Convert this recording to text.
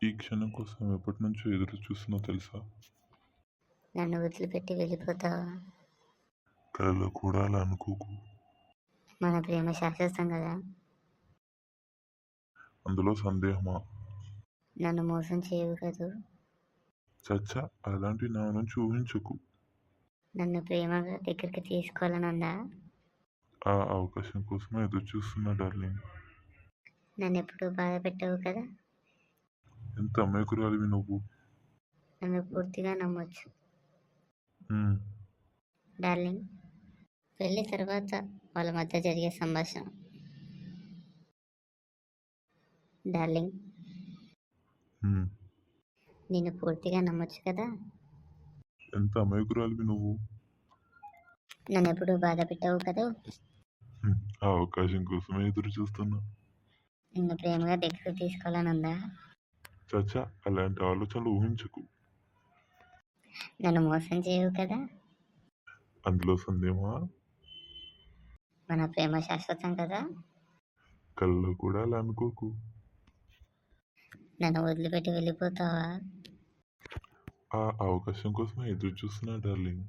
ఈ క్షణం కోసం ఎప్పటినుంచో ఎదురు చూస్తున్నా తెలుసా? నన్ను వదిలిపెట్టి వెళ్ళిపోతావా? కలలో కూడా అలా అనుకోకు. మన ప్రేమ శాశ్వతం కదా. అందులో సందేహమా? నన్ను మోసం చేయవు కదూ. చచ్చా, అలాంటివి నా నుంచి ఊహించకు. నన్ను ప్రేమగా దగ్గరికి తీసుకోవాలనుందా? ఆ అవకాశం కోసమే ఎదురు చూస్తున్నా డార్లింగ్. నన్ను ఎప్పుడూ బాధ పెట్టవు కదా. ఎంత అమాయకురాలివి నువ్వు. నన్ను పూర్తిగా నమ్మొచ్చు ఉమ్, డార్లింగ్. పెళ్లి తర్వాత వాళ్ళ మధ్య జరిగే సంభాషణ. డార్లింగ్, ఉమ్. నిన్ను పూర్తిగా నమ్మొచ్చు కదా. ఎంత అమాయకురాలివి నువ్వు. నన్ను ఎప్పుడూ బాధ పెట్టవు కదా. ఆ అవకాశం కోసమే ఎదురు చూస్తున్నా. నిన్ను ప్రేమగా దగ్గరికి తీసుకోవాలనుందా? చచ్చా, అలాంటి ఆలోచనలు ఊహించకు. నన్ను మోసం చేయవు కదా. అందులో సందేహమా? మన ప్రేమ శాశ్వతం కదా. కలలో కూడా అలా అనుకోకు. నన్ను వదిలిపెట్టి వెళ్ళిపోతావా? ఆ అవకాశం కోసమే ఎదురు చూస్తున్నా డార్లింగ్.